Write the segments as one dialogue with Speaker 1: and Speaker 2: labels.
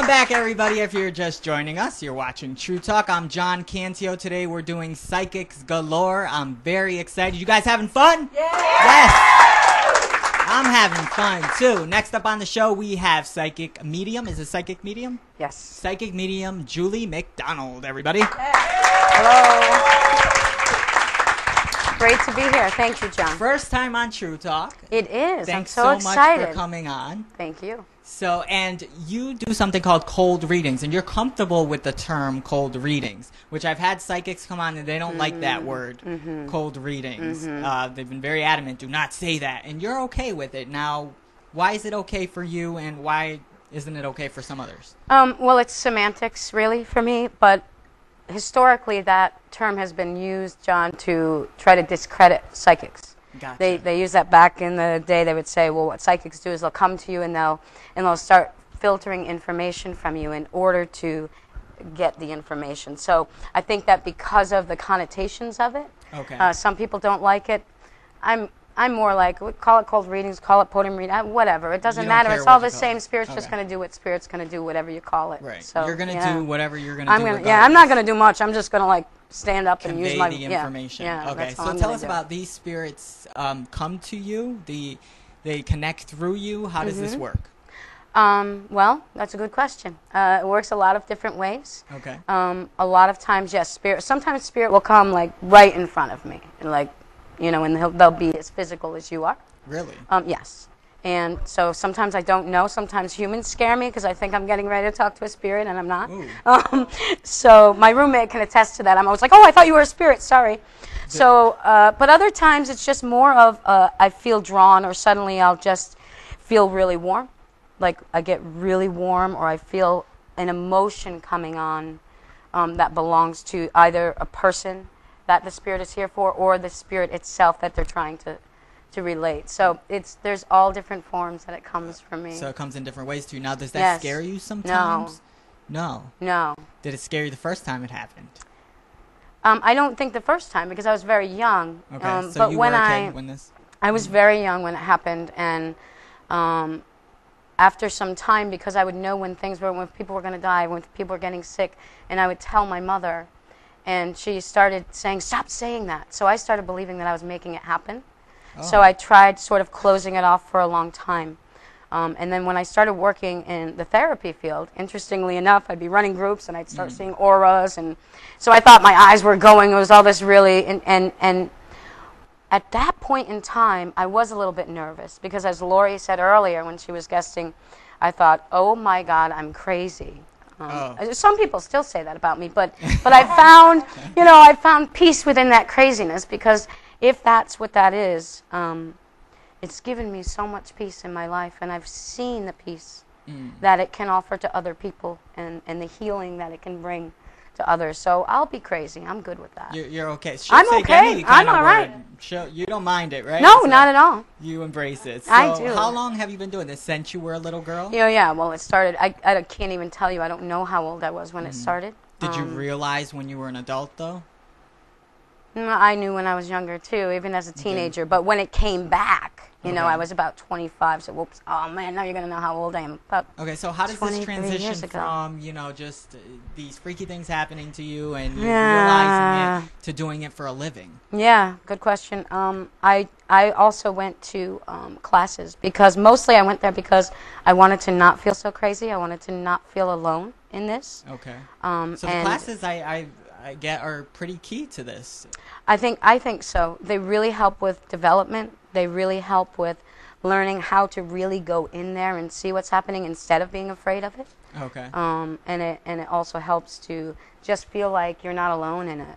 Speaker 1: back, everybody. If you're just joining us, you're watching True Talk. I'm John Cancio. Today we're doing Psychics Galore. I'm very excited. You guys having fun?
Speaker 2: Yeah.
Speaker 1: Yes. I'm having fun, too. Next up on the show, we have Psychic Medium. Is it Psychic Medium?
Speaker 2: Yes.
Speaker 1: Psychic Medium Julie MacDonald, everybody.
Speaker 2: Hello. Great to be here. Thank you, John.
Speaker 1: First time on True Talk.
Speaker 2: It is.
Speaker 1: Thanks
Speaker 2: I'm so excited.
Speaker 1: much for coming on.
Speaker 2: Thank you.
Speaker 1: So, and you do something called cold readings, and you're comfortable with the term cold readings, which I've had psychics come on and they don't like that word, cold readings. They've been very adamant, do not say that, and you're okay with it. Now, why is it okay for you, and why isn't it okay for some others?
Speaker 2: Well, it's semantics, really, for me, but historically that term has been used, John, to try to discredit psychics.
Speaker 1: Gotcha.
Speaker 2: They use that back in the day. They would say, well, what psychics do is they'll come to you and they'll start filtering information from you in order to get the information. So I think that because of the connotations of it, some people don't like it. I'm more like, call it cold readings, call it podium reading, whatever. It doesn't matter. It's all the same. Spirit's just going to do what Spirit's going to do, whatever you call it.
Speaker 1: Right.
Speaker 2: So,
Speaker 1: you're going to do whatever you're going to do.
Speaker 2: I'm not going to do much. I'm just going to like stand up and use my
Speaker 1: the information.
Speaker 2: Yeah,
Speaker 1: okay. So tell us about these spirits. Come to you. They connect through you. How does this work?
Speaker 2: Well, that's a good question. It works a lot of different ways.
Speaker 1: Okay.
Speaker 2: A lot of times, yes, Spirit. Sometimes Spirit will come like right in front of me, and like, you know, and they'll be as physical as you are.
Speaker 1: Really?
Speaker 2: Yes. And so sometimes I don't know. Sometimes humans scare me because I think I'm getting ready to talk to a spirit and I'm not. So my roommate can attest to that. I'm always like, oh, I thought you were a spirit. Sorry. So, but other times it's just more of I feel drawn, or suddenly I'll just feel really warm. Like I get really warm, or I feel an emotion coming on that belongs to either a person that the spirit is here for, or the spirit itself that they're trying to relate. So there's all different forms that it comes from me.
Speaker 1: So it comes in different ways to you. Now, does that scare you sometimes? No. Did it scare you the first time it happened?
Speaker 2: I don't think the first time, because I was very young.
Speaker 1: Okay, so
Speaker 2: but
Speaker 1: you
Speaker 2: when
Speaker 1: were a kid when this...
Speaker 2: I was very young when it happened, and after some time, because I would know when people were going to die, when people were getting sick, and I would tell my mother, and she started saying, stop saying that. So I started believing that I was making it happen. So I tried sort of closing it off for a long time. And then when I started working in the therapy field, interestingly enough, I'd be running groups and I'd start seeing auras. And so I thought my eyes were going. It was all this really... And at that point in time, I was a little bit nervous because, as Lori said earlier when she was guesting, I thought, oh, my God, I'm crazy. Some people still say that about me, but I found, I found peace within that craziness, because if that's what that is, it's given me so much peace in my life, and I've seen the peace that it can offer to other people, and the healing that it can bring to others. So I'll be crazy. I'm good with that.
Speaker 1: You're okay.
Speaker 2: I'm okay. I'm all right.
Speaker 1: You don't mind it, right?
Speaker 2: No, not at all.
Speaker 1: You embrace it. So
Speaker 2: I do.
Speaker 1: How long have you been doing this? Since you were a little girl?
Speaker 2: Yeah. Well, it started. I can't even tell you. I don't know how old I was when it started.
Speaker 1: Did you realize when you were an adult, though?
Speaker 2: I knew when I was younger, too, even as a teenager. But when it came back, I was about 25. So, whoops. Oh, man, now you're going to know how old I am.
Speaker 1: Okay, so how does this transition from, just these freaky things happening to you and you realizing it to doing it for a living?
Speaker 2: Yeah, good question. I also went to classes, because mostly I went there because I wanted to not feel so crazy. I wanted to not feel alone in this.
Speaker 1: Okay. So the classes I get are pretty key to this.
Speaker 2: I think so. They really help with development. They really help with learning how to really go in there and see what's happening instead of being afraid of it.
Speaker 1: Okay.
Speaker 2: And it also helps to just feel like you're not alone in it.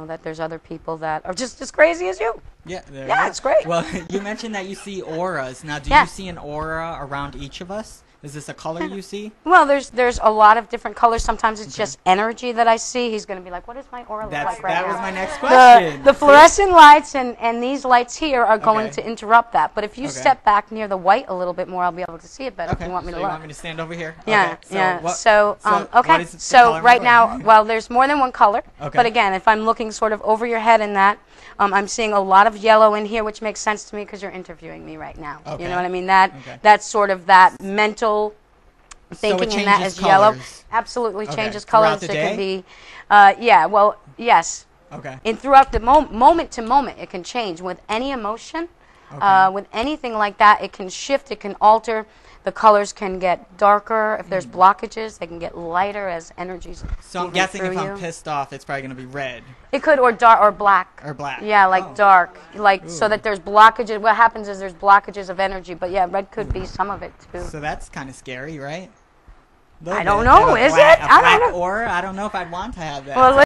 Speaker 2: That there's other people that are just as crazy as you.
Speaker 1: Yeah,
Speaker 2: it's great.
Speaker 1: Well, you mentioned that you see auras. Now, do you see an aura around each of us? Is this a color you see?
Speaker 2: Well, there's a lot of different colors. Sometimes it's just energy that I see. He's going to be like, what does my aura look like right now?
Speaker 1: That was my next question.
Speaker 2: The fluorescent lights and these lights here are going to interrupt that. But if you step back near the white a little bit more, I'll be able to see it better if you want me to look.
Speaker 1: You want me to stand over here?
Speaker 2: Yeah,
Speaker 1: okay.
Speaker 2: So right now, well, there's more than one color. Okay. But again, if I'm looking sort of over your head in that, I'm seeing a lot of yellow in here, which makes sense to me because you're interviewing me right now. Okay. You know what I mean? That's sort of that mental thinking
Speaker 1: so it
Speaker 2: in that
Speaker 1: changes
Speaker 2: as yellow.
Speaker 1: colors.
Speaker 2: Absolutely
Speaker 1: Okay.
Speaker 2: changes
Speaker 1: Throughout
Speaker 2: colors.
Speaker 1: the
Speaker 2: It
Speaker 1: day?
Speaker 2: can be, yeah, well, yes.
Speaker 1: Okay.
Speaker 2: And throughout the moment to moment, it can change. With any emotion,
Speaker 1: Okay.
Speaker 2: with anything like that, it can shift, it can alter. The colors can get darker. If there's blockages, they can get lighter as energies
Speaker 1: So I'm
Speaker 2: moving
Speaker 1: guessing
Speaker 2: through
Speaker 1: if I'm
Speaker 2: you.
Speaker 1: pissed off, it's probably going to be red.
Speaker 2: It could, or dark, or black.
Speaker 1: Or black.
Speaker 2: Yeah, like
Speaker 1: Oh.
Speaker 2: dark, like so
Speaker 1: Ooh.
Speaker 2: that there's blockages. What happens is there's blockages of energy, but yeah, red could be some of it too.
Speaker 1: So that's kind of scary, right?
Speaker 2: I don't know, is it?
Speaker 1: A
Speaker 2: I don't
Speaker 1: black
Speaker 2: know.
Speaker 1: aura? I don't know if I'd want to have that.
Speaker 2: Well,